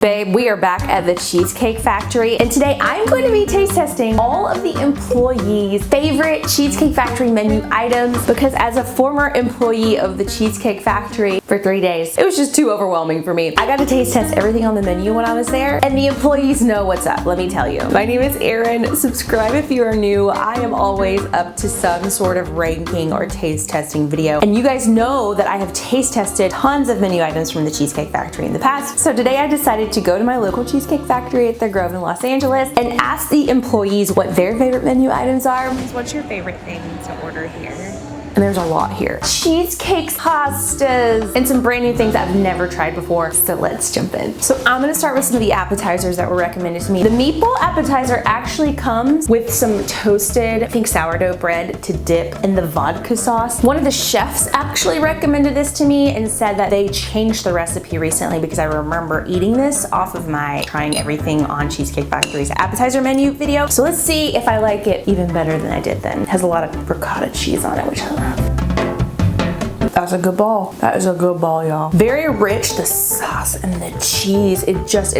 Babe, we are back at the Cheesecake Factory, and today I'm going to be taste testing all of the employees' favorite Cheesecake Factory menu items, because as a former employee of the Cheesecake Factory for 3 days, it was just too overwhelming for me. I got to taste test everything on the menu when I was there, and the employees know what's up, let me tell you. My name is Erin. Subscribe if you are new. I am always up to some sort of ranking or taste testing video, and you guys know that I have taste tested tons of menu items from the Cheesecake Factory in the past, so today I decided to go to my local Cheesecake Factory at the Grove in Los Angeles and ask the employees what their favorite menu items are. What's your favorite thing to order here? And there's a lot here. Cheesecakes, pastas, and some brand new things I've never tried before. So let's jump in. So I'm gonna start with some of the appetizers that were recommended to me. The meatball appetizer actually comes with some toasted, I think sourdough bread to dip in the vodka sauce. One of the chefs actually recommended this to me and said that they changed the recipe recently, because I remember eating this off of my trying everything on Cheesecake Factory's appetizer menu video. So let's see if I like it even better than I did then. It has a lot of ricotta cheese on it, which I love. That's a good ball. That is a good ball, y'all. Very rich, the sauce and the cheese. It does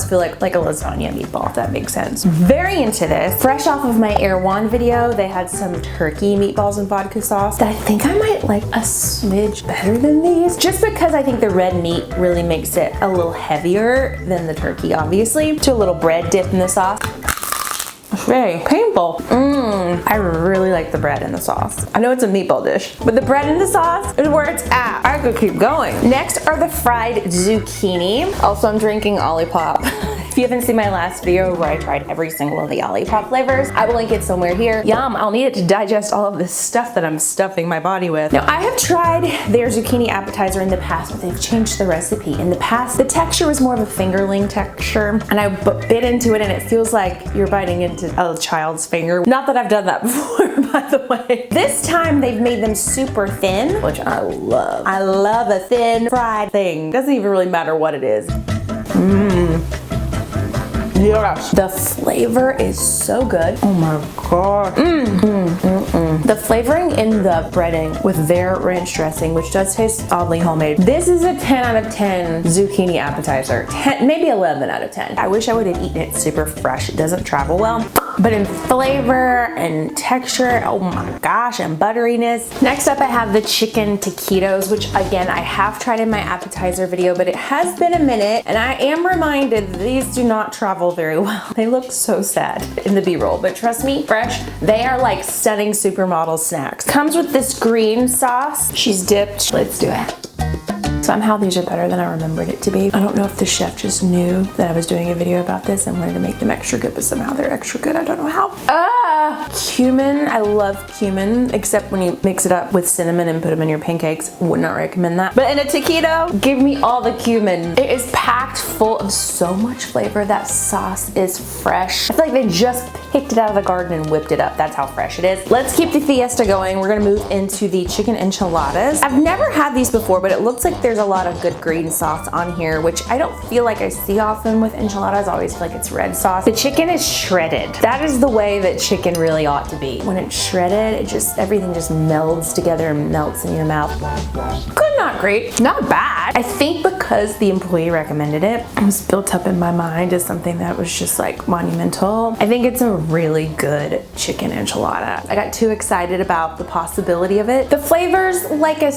feel like a lasagna meatball, if that makes sense. Very into this. Fresh off of my Erewhon video, they had some turkey meatballs and vodka sauce that I think I might like a smidge better than these, just because I think the red meat really makes it a little heavier than the turkey, obviously. To a little bread dip in the sauce. It's very painful. I really like the bread and the sauce. I know it's a meatball dish, but the bread and the sauce is where it's at. I could keep going. Next are the fried zucchini. Also, I'm drinking Olipop. If you haven't seen my last video where I tried every single of the Olipop flavors, I will link it somewhere here. Yum, I'll need it to digest all of this stuff that I'm stuffing my body with. Now, I have tried their zucchini appetizer in the past, but they've changed the recipe. In the past, the texture was more of a fingerling texture, and I bit into it and it feels like you're biting into a child's finger. Not that I've done that before, by the way. This time, they've made them super thin, which I love. I love a thin fried thing. Doesn't even really matter what it is. Yes. The flavor is so good. Oh my god. The flavoring in the breading with their ranch dressing, which does taste oddly homemade. This is a 10 out of 10 zucchini appetizer. 10, maybe 11 out of 10. I wish I would have eaten it super fresh. It doesn't travel well. But in flavor and texture, oh my gosh, and butteriness. Next up, I have the chicken taquitos, which again, I have tried in my appetizer video, but it has been a minute, and I am reminded these do not travel very well. They look so sad in the B-roll, but trust me, fresh, they are like stunning supermodel snacks. Comes with this green sauce. She's dipped. Let's do it. Somehow these are better than I remembered it to be. I don't know if the chef just knew that I was doing a video about this and wanted to make them extra good, but somehow they're extra good. I don't know how. Cumin. I love cumin, except when you mix it up with cinnamon and put them in your pancakes. Would not recommend that. But in a taquito, give me all the cumin. It is packed full of so much flavor. That sauce is fresh. I feel like they just picked it out of the garden and whipped it up. That's how fresh it is. Let's keep the fiesta going. We're gonna move into the chicken enchiladas. I've never had these before, but it looks like there's a lot of good green sauce on here, which I don't feel like I see often with enchiladas. I always feel like it's red sauce. The chicken is shredded. That is the way that chicken really ought to be. When it's shredded, everything just melds together and melts in your mouth. Good, not great, not bad. I think because the employee recommended it, it was built up in my mind as something that was just like monumental. I think it's a really good chicken enchilada. I got too excited about the possibility of it. The flavors, like a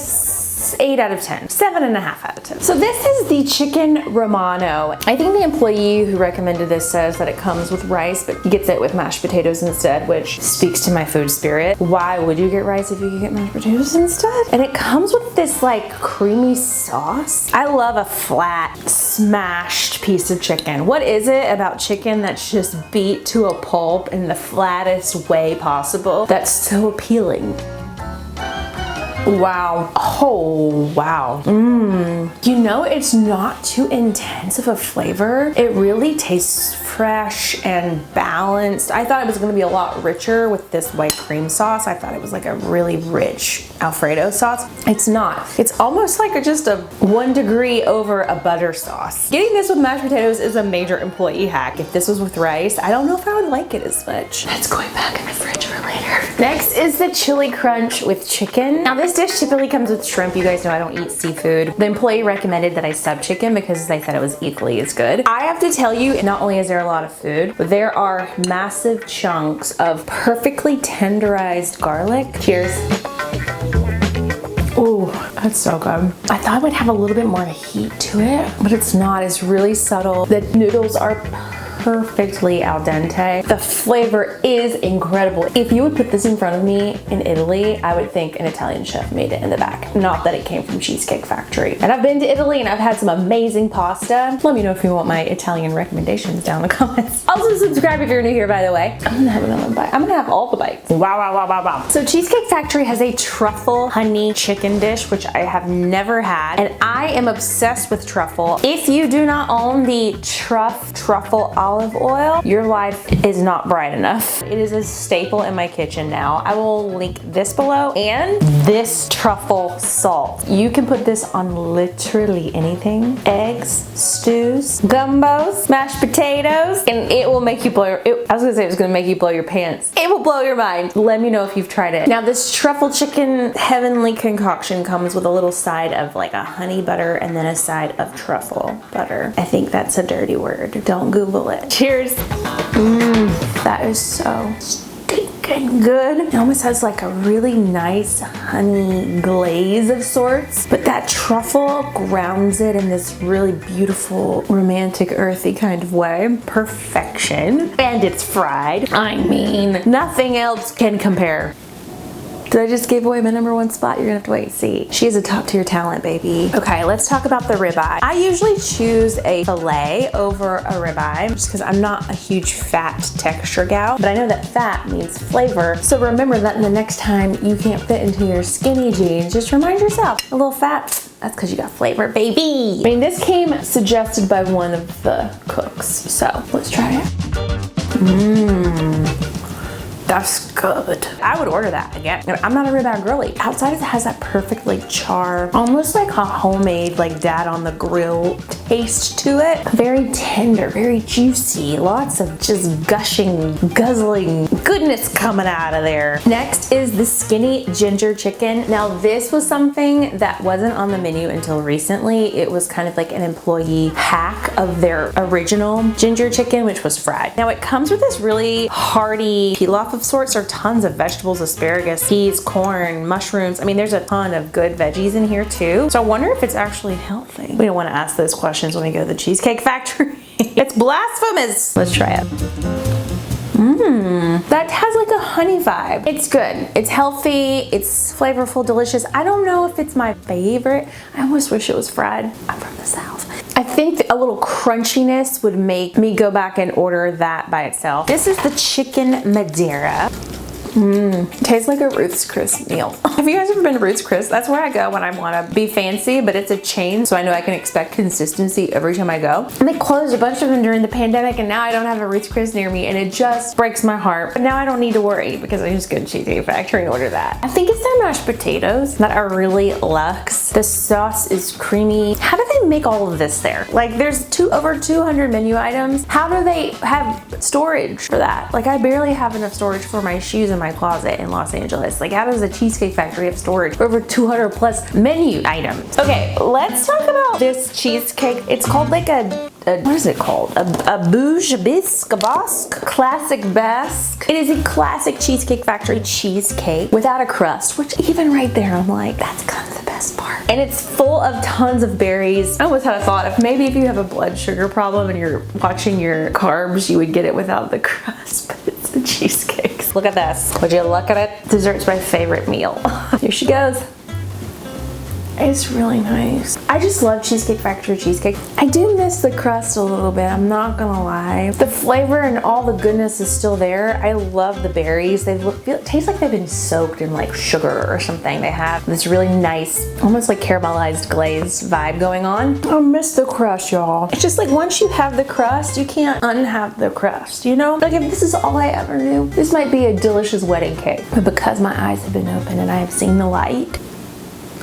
8 out of 10, 7.5 out of 10. So this is the chicken romano. I think the employee who recommended this says that it comes with rice, but gets it with mashed potatoes instead, which speaks to my food spirit. Why would you get rice if you could get mashed potatoes instead? And it comes with this like creamy sauce. I love a flat, smashed piece of chicken. What is it about chicken that's just beat to a pulp in the flattest way possible that's so appealing? Wow. Oh, wow. You know, it's not too intense of a flavor. It really tastes fresh and balanced. I thought it was gonna be a lot richer with this white cream sauce. I thought it was like a really rich Alfredo sauce. It's not. It's almost like just a 1 degree over a butter sauce. Getting this with mashed potatoes is a major employee hack. If this was with rice, I don't know if I would like it as much. That's going back in the fridge for later. Next is the chili crunch with chicken. Now this dish typically comes with shrimp. You guys know I don't eat seafood. The employee recommended that I sub chicken because they said it was equally as good. I have to tell you, not only is there a lot of food, but there are massive chunks of perfectly tenderized garlic. Cheers. Ooh, that's so good. I thought it would have a little bit more heat to it, but it's not. It's really subtle. The noodles are perfectly al dente. The flavor is incredible. If you would put this in front of me in Italy, I would think an Italian chef made it in the back. Not that it came from Cheesecake Factory. And I've been to Italy and I've had some amazing pasta. Let me know if you want my Italian recommendations down in the comments. Also subscribe if you're new here, by the way. I'm gonna have another bite. I'm gonna have all the bites. Wow, wow, wow, wow, wow. So Cheesecake Factory has a truffle honey chicken dish, which I have never had. And I am obsessed with truffle. If you do not own the truffle olive oil, your life is not bright enough. It is a staple in my kitchen now. I will link this below and this truffle salt. You can put this on literally anything. Eggs, stews, gumbos, mashed potatoes, and it will make you blow your, I was gonna say it was gonna make you blow your pants. It will blow your mind. Let me know if you've tried it. Now this truffle chicken heavenly concoction comes with a little side of like a honey butter and then a side of truffle butter. I think that's a dirty word. Don't Google it. Cheers. That is so stinking good. It almost has like a really nice honey glaze of sorts, but that truffle grounds it in this really beautiful, romantic, earthy kind of way. Perfection. And it's fried. I mean, nothing else can compare. Did I just give away my #1 spot? You're gonna have to wait and see. She is a top tier talent, baby. Okay, let's talk about the ribeye. I usually choose a filet over a ribeye just because I'm not a huge fat texture gal, but I know that fat means flavor. So remember that the next time you can't fit into your skinny jeans, just remind yourself, a little fat, that's because you got flavor, baby. I mean, this came suggested by one of the cooks, so let's try it. That's good. I would order that again. I'm not a ribeye girly. Outside it has that perfect like char, almost like a homemade like dad on the grill taste to it. Very tender, very juicy. Lots of just gushing, guzzling goodness coming out of there. Next is the skinny ginger chicken. Now this was something that wasn't on the menu until recently. It was kind of like an employee hack of their original ginger chicken, which was fried. Now it comes with this really hearty pilaf of sorts, or tons of vegetables, asparagus, peas, corn, mushrooms. I mean, there's a ton of good veggies in here too. So I wonder if it's actually healthy. We don't want to ask those questions when we go to the Cheesecake Factory. It's blasphemous. Let's try it. That has like a honey vibe. It's good. It's healthy. It's flavorful, delicious. I don't know if it's my favorite. I almost wish it was fried. I'm from the South. I think a little crunchiness would make me go back and order that by itself. This is the chicken Madeira. Tastes like a Ruth's Chris meal. Have you guys ever been to Ruth's Chris? That's where I go when I want to be fancy, but it's a chain, so I know I can expect consistency every time I go. And they closed a bunch of them during the pandemic, and now I don't have a Ruth's Chris near me, and it just breaks my heart. But now I don't need to worry because I just go to Cheesecake Factory and order that. I think it's their mashed potatoes that are really luxe. The sauce is creamy. How do they make all of this there? Like, there's over 200 menu items. How do they have storage for that? Like, I barely have enough storage for my shoes in my closet in Los Angeles. Like, how does a Cheesecake Factory have storage for over 200 plus menu items? Okay, let's talk about this cheesecake. It's called like what is it called? A bouge bisque, a basque? Classic basque. It is a classic Cheesecake Factory cheesecake without a crust, which even right there, I'm like, that's kind of the best part. And it's full of tons of berries. I almost had a thought of maybe if you have a blood sugar problem and you're watching your carbs, you would get it without the crust, but it's a cheesecake. Look at this. Would you look at it? Dessert's my favorite meal. Here she goes. It's really nice. I just love Cheesecake Factory cheesecake. I do miss the crust a little bit, I'm not gonna lie. The flavor and all the goodness is still there. I love the berries. They taste like they've been soaked in like sugar or something. They have this really nice, almost like caramelized glaze vibe going on. I miss the crust, y'all. It's just like once you have the crust, you can't unhave the crust, you know? Like if this is all I ever knew, this might be a delicious wedding cake. But because my eyes have been open and I have seen the light,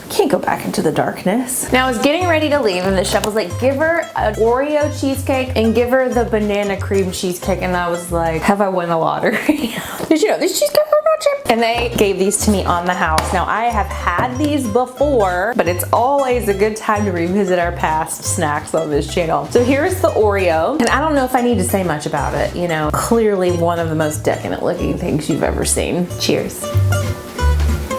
can't go back into the darkness. Now I was getting ready to leave and the chef was like, give her an Oreo cheesecake and give her the banana cream cheesecake. And I was like, have I won the lottery? Did you know these cheesecakes are not cheap? And they gave these to me on the house. Now I have had these before, but it's always a good time to revisit our past snacks on this channel. So here's the Oreo. And I don't know if I need to say much about it. You know, clearly one of the most decadent looking things you've ever seen. Cheers.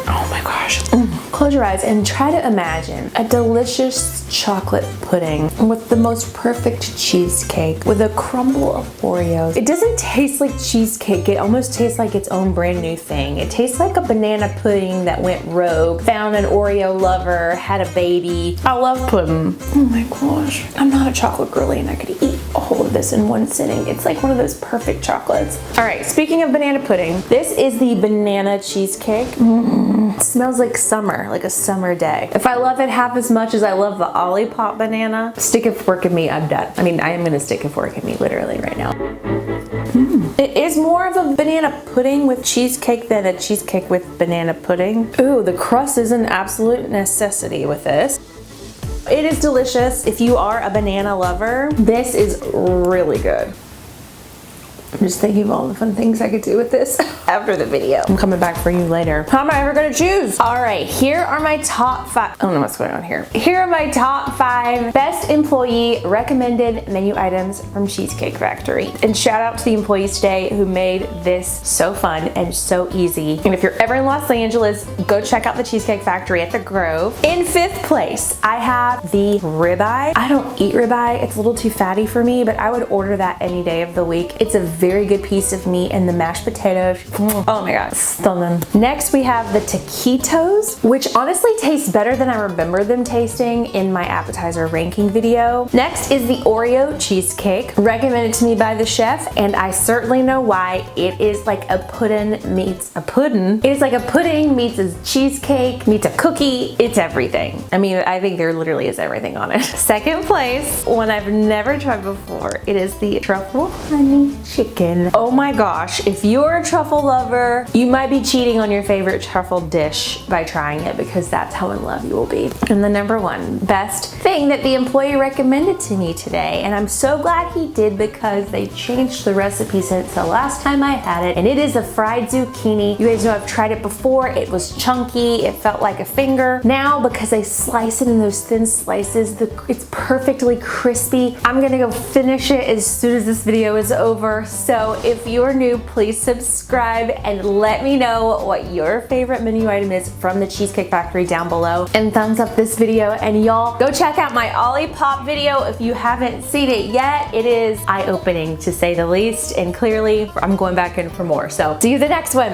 Oh my gosh. Close your eyes and try to imagine a delicious chocolate pudding with the most perfect cheesecake with a crumble of Oreos. It doesn't taste like cheesecake. It almost tastes like its own brand new thing. It tastes like a banana pudding that went rogue, found an Oreo lover, had a baby. I love pudding. Oh my gosh. I'm not a chocolate girly and I could eat all of this in one sitting. It's like one of those perfect chocolates. All right, speaking of banana pudding, this is the banana cheesecake. It smells like summer, like a summer day. If I love it half as much as I love the Olipop banana, stick a fork in me, I'm done. I mean, I am gonna stick a fork in me literally right now. It is more of a banana pudding with cheesecake than a cheesecake with banana pudding. Ooh, the crust is an absolute necessity with this. It is delicious. If you are a banana lover, this is really good. I'm just thinking of all the fun things I could do with this after the video. I'm coming back for you later. How am I ever gonna choose? All right, here are my top 5. I don't know what's going on here. Here are my top 5 best employee recommended menu items from Cheesecake Factory. And shout out to the employees today who made this so fun and so easy. And if you're ever in Los Angeles, go check out the Cheesecake Factory at the Grove. In 5th place, I have the ribeye. I don't eat ribeye. It's a little too fatty for me, but I would order that any day of the week. It's a very good piece of meat, and the mashed potatoes. Oh my god, stunning. Next we have the taquitos, which honestly tastes better than I remember them tasting in my appetizer ranking video. Next is the Oreo cheesecake, recommended to me by the chef, and I certainly know why. It is like a pudding meets a pudding. It is like a pudding meets a cheesecake meets a cookie. It's everything. I mean, I think there literally is everything on it. 2nd place, one I've never tried before. It is the truffle honey chicken. Oh my gosh, if you're a truffle lover, you might be cheating on your favorite truffle dish by trying it, because that's how in love you will be. And the number 1 best thing that the employee recommended to me today, and I'm so glad he did because they changed the recipe since the last time I had it, and it is a fried zucchini. You guys know I've tried it before. It was chunky. It felt like a finger. Now, because I slice it in those thin slices, it's perfectly crispy. I'm gonna go finish it as soon as this video is over. So if you're new, please subscribe and let me know what your favorite menu item is from the Cheesecake Factory down below. And thumbs up this video, and y'all go check out my Olipop video if you haven't seen it yet. It is eye-opening to say the least, and clearly I'm going back in for more. So see you the next one.